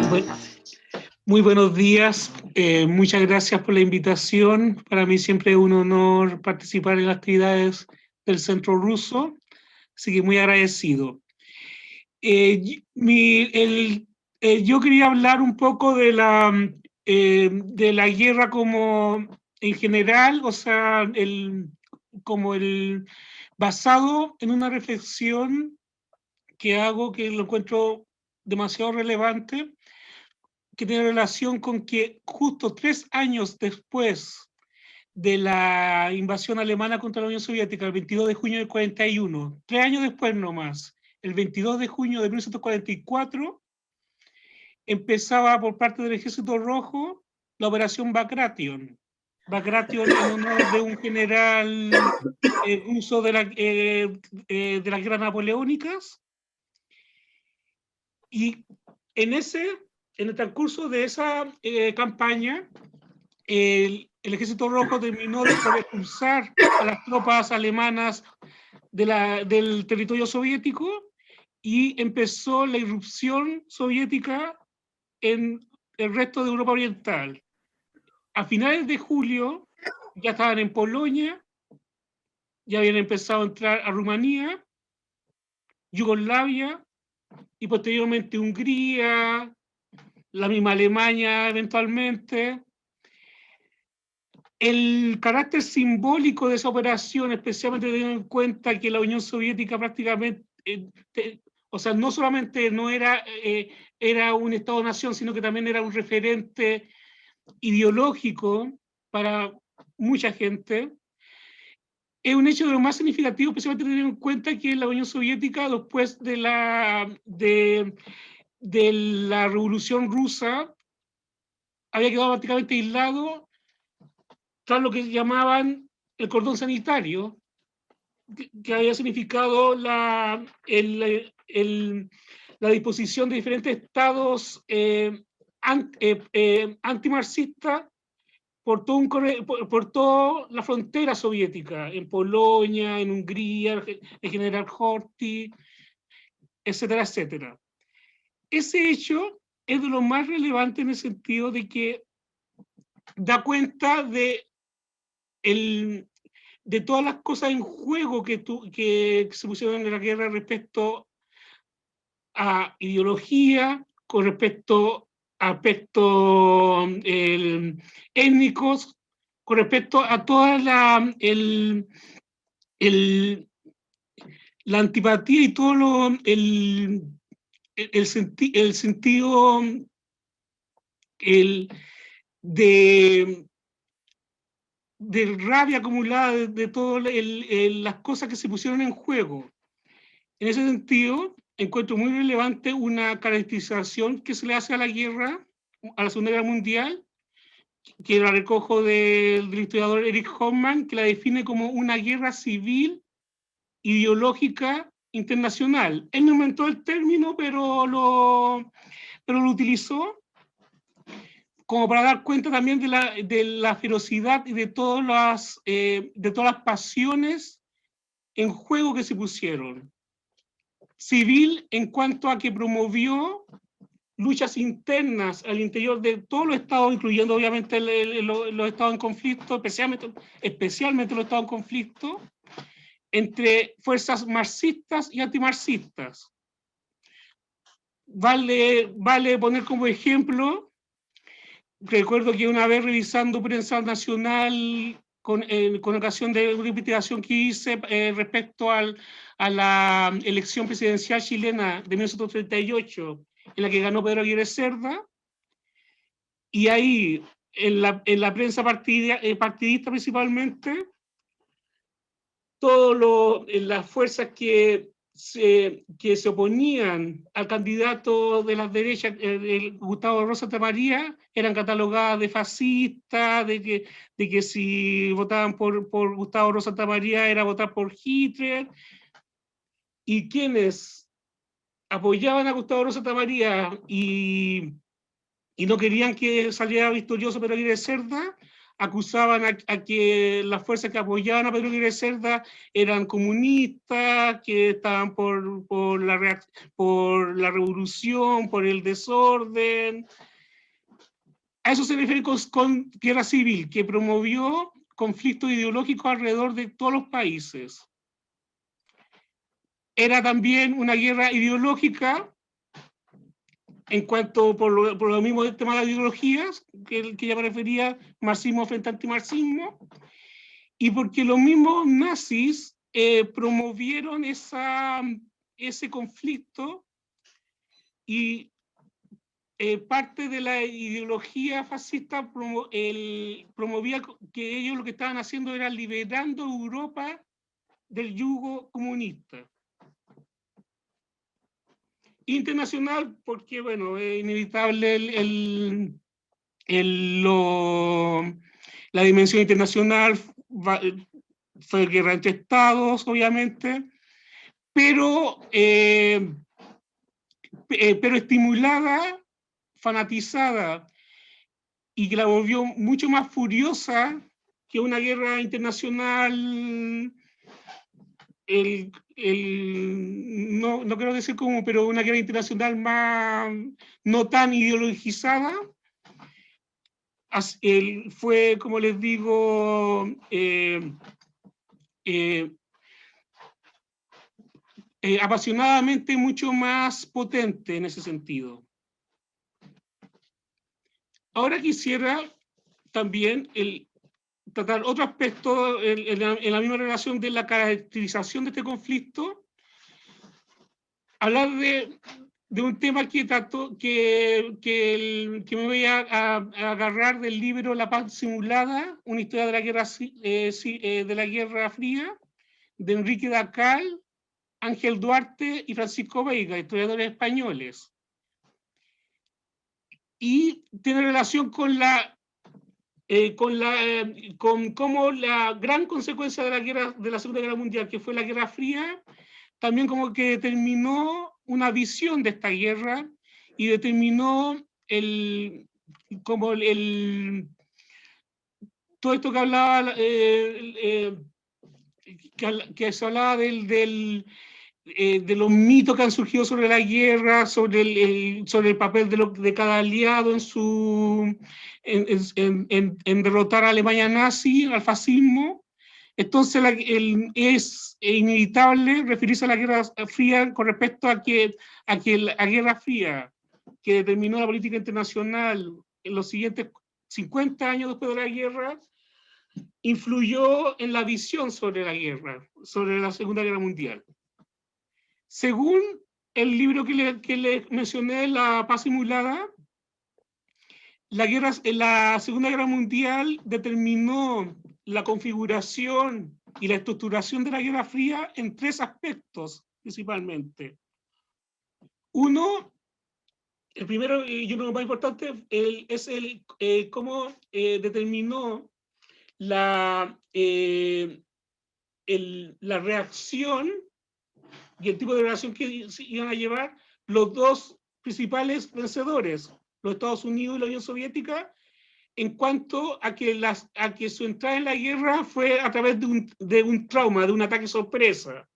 Bueno, muy buenos días, muchas gracias por la invitación. Para mí siempre es un honor participar en las actividades del Centro Ruso, así que muy agradecido. Yo quería hablar un poco de la guerra como en general, o sea, basado en una reflexión que hago que lo encuentro demasiado relevante, que tiene relación con que justo 3 años después de la invasión alemana contra la Unión Soviética, el 22 de junio del 41, 3 años después nomás, el 22 de junio de 1944, empezaba por parte del Ejército Rojo la Operación Bagration. Bagration en honor de un general ruso de las guerras napoleónicas. Y en el transcurso de esa campaña, el Ejército Rojo terminó por expulsar a las tropas alemanas del territorio soviético y empezó la irrupción soviética en el resto de Europa Oriental. A finales de julio ya estaban en Polonia, ya habían empezado a entrar a Rumanía, Yugoslavia y posteriormente Hungría, la misma Alemania eventualmente. El carácter simbólico de esa operación, especialmente teniendo en cuenta que la Unión Soviética prácticamente, o sea, no solamente no era, era un Estado-nación, sino que también era un referente ideológico para mucha gente, es un hecho de lo más significativo, especialmente teniendo en cuenta que la Unión Soviética, después de la Revolución Rusa, había quedado prácticamente aislado tras lo que llamaban el cordón sanitario, que había significado la disposición de diferentes estados antimarxistas por toda la frontera soviética, en Polonia, en Hungría, en General Horthy, etcétera, etcétera. Ese hecho es de lo más relevante en el sentido de que da cuenta de todas las cosas en juego que se pusieron en la guerra respecto a ideología, con respecto a aspectos étnicos, con respecto a toda la antipatía y todo el sentido de rabia acumulada de todas las cosas que se pusieron en juego. En ese sentido, encuentro muy relevante una caracterización que se le hace a la guerra, a la Segunda Guerra Mundial, que la recojo del historiador Erich Hoffmann, que la define como una guerra civil ideológica internacional. Él no inventó el término, pero lo utilizó como para dar cuenta también de la ferocidad y de todas las pasiones en juego que se pusieron. Civil en cuanto a que promovió luchas internas al interior de todos los estados, incluyendo obviamente los estados en conflicto, especialmente los estados en conflicto, entre fuerzas marxistas y antimarxistas. Vale poner como ejemplo, recuerdo que una vez revisando prensa nacional con ocasión de una investigación que hice respecto a la elección presidencial chilena de 1938, en la que ganó Pedro Aguirre Cerda, y ahí en la prensa partidista principalmente, todas las fuerzas que se oponían al candidato de las derechas, Gustavo Rosa María, eran catalogadas de fascistas, de que si votaban por Gustavo Rosa María era votar por Hitler, y quienes apoyaban a Gustavo Rosa María y no querían que saliera victorioso Pedro Aguirre Cerda, acusaban a que las fuerzas que apoyaban a Pedro Aguirre Cerda eran comunistas, que estaban por por la revolución, por el desorden. A eso se refiere con guerra civil, que promovió conflictos ideológicos alrededor de todos los países. Era también una guerra ideológica en cuanto por lo mismo del tema de las ideologías, que ya me refería, marxismo frente a antimarxismo, y porque los mismos nazis promovieron ese conflicto, y parte de la ideología fascista promovía que ellos lo que estaban haciendo era liberando a Europa del yugo comunista. Internacional, porque bueno, es inevitable la dimensión internacional, fue guerra entre estados, obviamente, pero estimulada, fanatizada, y que la volvió mucho más furiosa que una guerra internacional, no quiero decir como, pero una guerra internacional más, no tan ideologizada. Fue, como les digo, apasionadamente mucho más potente en ese sentido. Ahora quisiera también tratar otro aspecto en la misma relación de la caracterización de este conflicto, hablar de un tema que me voy a agarrar del libro La Paz Simulada, una historia de la Guerra Fría, de Enrique Dacal, Ángel Duarte y Francisco Veiga, historiadores españoles. Y tiene relación con cómo la gran consecuencia de la Segunda Guerra Mundial, que fue la Guerra Fría, también como que determinó una visión de esta guerra y determinó todo esto que hablaba, que se hablaba de los mitos que han surgido sobre la guerra, sobre el papel de cada aliado en derrotar a Alemania nazi, al fascismo. Entonces es inevitable referirse a la Guerra Fría con respecto a que la Guerra Fría, que determinó la política internacional en los siguientes 50 años después de la guerra, influyó en la visión sobre la guerra, sobre la Segunda Guerra Mundial. Según el libro que les mencioné, La Paz Simulada, la Segunda Guerra Mundial determinó la configuración y la estructuración de la Guerra Fría en 3 aspectos, principalmente. Uno, el primero y uno de los más importantes, es cómo determinó la reacción y el tipo de relación que iban a llevar los dos principales vencedores, los Estados Unidos y la Unión Soviética, en cuanto a que su entrada en la guerra fue a través de un trauma, de un ataque sorpresa.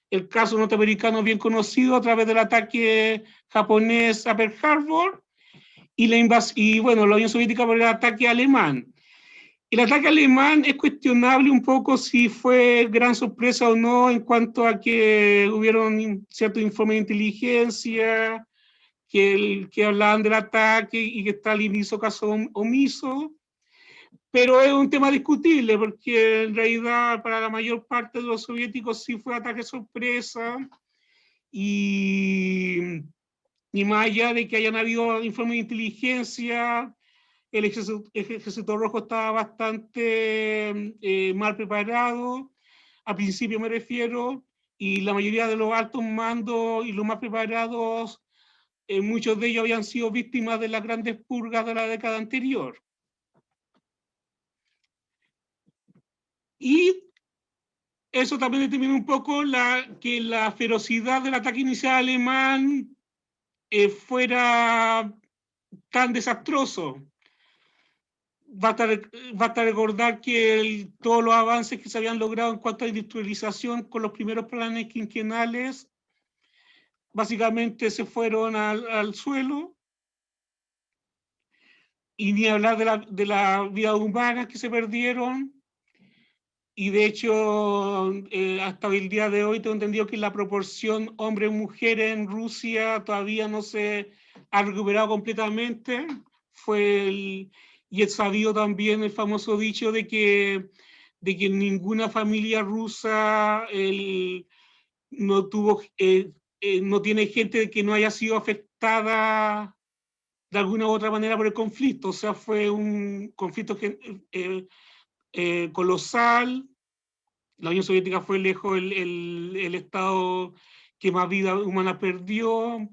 El caso norteamericano bien conocido a través del ataque japonés a Pearl Harbor, y bueno, la Unión Soviética por el ataque alemán. El ataque alemán es cuestionable un poco si fue gran sorpresa o no, en cuanto a que hubieron ciertos informes de inteligencia que hablaban del ataque y que Stalin hizo caso omiso, pero es un tema discutible porque en realidad para la mayor parte de los soviéticos sí fue ataque sorpresa, y más allá de que hayan habido informes de inteligencia, el ejército rojo estaba bastante mal preparado, al principio me refiero, y la mayoría de los altos mandos y los más preparados, muchos de ellos habían sido víctimas de las grandes purgas de la década anterior. Y eso también determinó un poco que la ferocidad del ataque inicial alemán fuera tan desastroso. Basta recordar que todos los avances que se habían logrado en cuanto a industrialización con los primeros planes quinquenales básicamente se fueron al suelo, y ni hablar de la vida humana que se perdieron. Y de hecho, hasta el día de hoy tengo entendido que la proporción hombre-mujer en Rusia todavía no se ha recuperado completamente. Y es sabido también el famoso dicho de que ninguna familia rusa no tuvo, no tiene gente que no haya sido afectada de alguna u otra manera por el conflicto. O sea, fue un conflicto colosal. La Unión Soviética fue lejos el Estado que más vida humana perdió,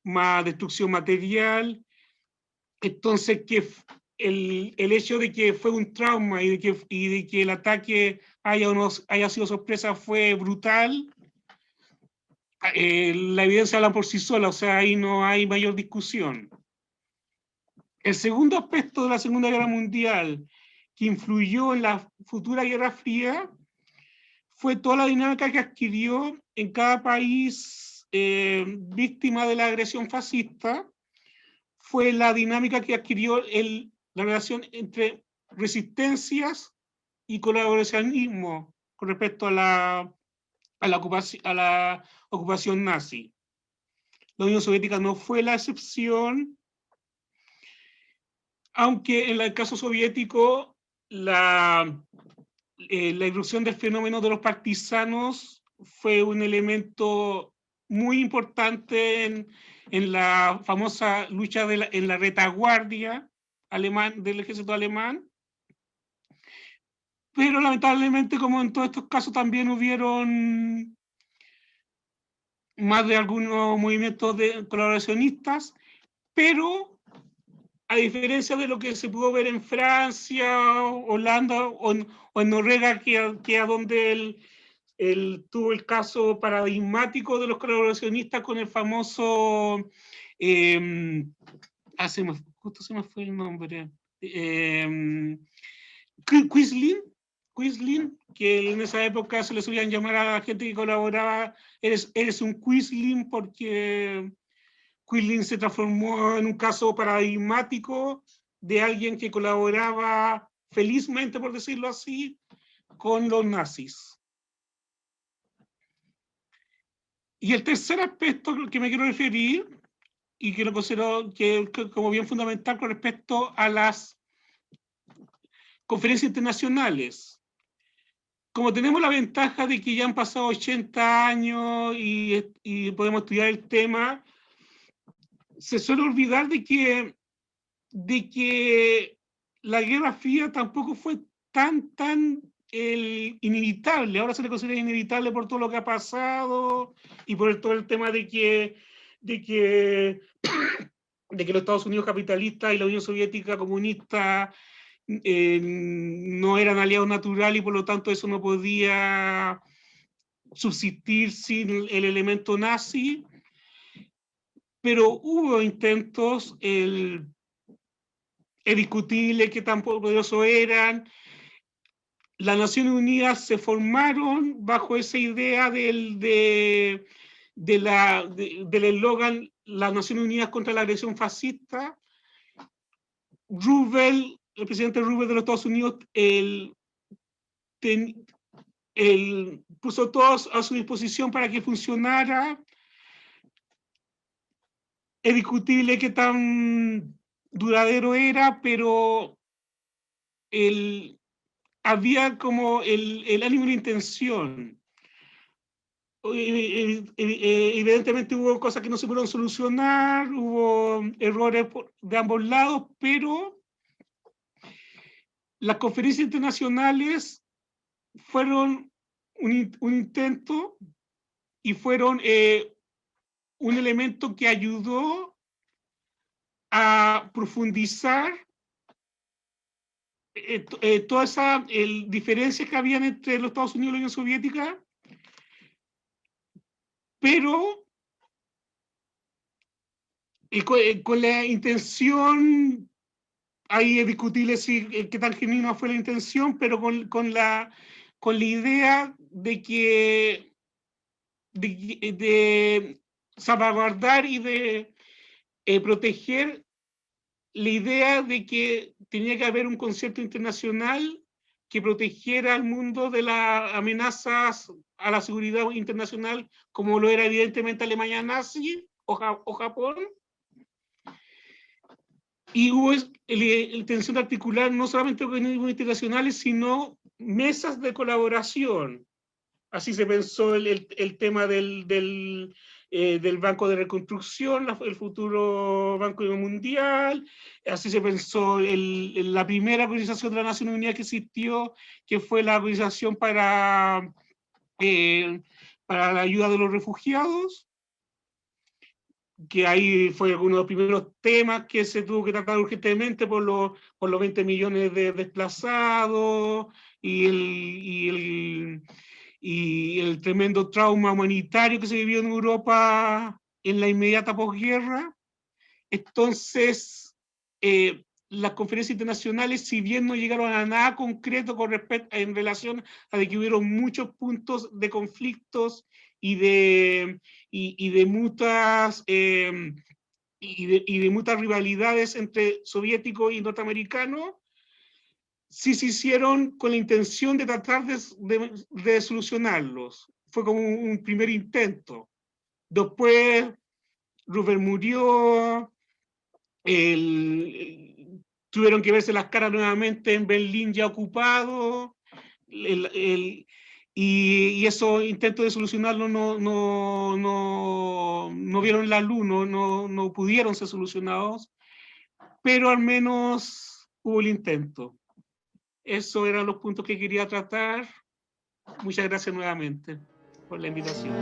más destrucción material. Entonces, el hecho de que fue un trauma y de que el ataque haya sido sorpresa fue brutal, la evidencia habla por sí sola, o sea, ahí no hay mayor discusión. El segundo aspecto de la Segunda Guerra Mundial que influyó en la futura Guerra Fría fue toda la dinámica que adquirió en cada país víctima de la agresión fascista. Fue la dinámica que adquirió la relación entre resistencias y colaboracionismo con respecto a la ocupación nazi. La Unión Soviética no fue la excepción, aunque en el caso soviético la irrupción del fenómeno de los partisanos fue un elemento muy importante en la famosa lucha en la retaguardia del ejército alemán, pero lamentablemente, como en todos estos casos, también hubieron más de algunos movimientos colaboracionistas, pero a diferencia de lo que se pudo ver en Francia, Holanda o en Noruega, que a donde él tuvo el caso paradigmático de los colaboracionistas con el famoso, justo se me fue el nombre, Quisling, que en esa época se le solían llamar a la gente que colaboraba, eres un Quisling, porque Quisling se transformó en un caso paradigmático de alguien que colaboraba felizmente, por decirlo así, con los nazis. Y el tercer aspecto al que me quiero referir, y que lo considero como bien fundamental con respecto a las conferencias internacionales. Como tenemos la ventaja de que ya han pasado 80 años y podemos estudiar el tema, se suele olvidar de que la Guerra Fría tampoco fue tan inevitable. Ahora se le considera inevitable por todo lo que ha pasado y por todo el tema de que los Estados Unidos capitalistas y la Unión Soviética comunista no eran aliados naturales, y por lo tanto eso no podía subsistir sin el elemento nazi. Pero hubo intentos, es discutible qué tan poderosos eran. Las Naciones Unidas se formaron bajo esa idea del eslogan Las Naciones Unidas contra la agresión fascista. Roosevelt, el presidente Roosevelt de los Estados Unidos, puso todos a su disposición para que funcionara. Es discutible qué tan duradero era, pero había como el ánimo y la intención. Evidentemente hubo cosas que no se pudieron solucionar, hubo errores de ambos lados, pero las conferencias internacionales fueron un intento y fueron un elemento que ayudó a profundizar todas esas diferencias que habían entre los Estados Unidos y la Unión Soviética, pero con la intención, ahí es discutible qué tan genuina fue la intención, pero con la idea de que salvaguardar y de proteger la idea de que tenía que haber un concierto internacional que protegiera al mundo de las amenazas a la seguridad internacional, como lo era evidentemente Alemania nazi o Japón. Y hubo intención de articular no solamente organismos internacionales, sino mesas de colaboración. Así se pensó el tema del Banco de Reconstrucción, el futuro Banco Mundial. Así se pensó la primera organización de la Nación Unida que existió, que fue la Organización para la Ayuda de los Refugiados, que ahí fue uno de los primeros temas que se tuvo que tratar urgentemente por los 20 millones de desplazados y el tremendo trauma humanitario que se vivió en Europa en la inmediata posguerra. Entonces, las conferencias internacionales, si bien no llegaron a nada concreto con respecto en relación a de que hubieron muchos puntos de conflictos y de mutuas y de muchas rivalidades entre soviéticos y norteamericanos, sí se hicieron con la intención de tratar de solucionarlos. Fue como un primer intento. Después, Roosevelt murió, tuvieron que verse las caras nuevamente en Berlín ya ocupado, y esos intentos de solucionarlo no vieron la luz, no pudieron ser solucionados, pero al menos hubo el intento. Esos eran los puntos que quería tratar. Muchas gracias nuevamente por la invitación.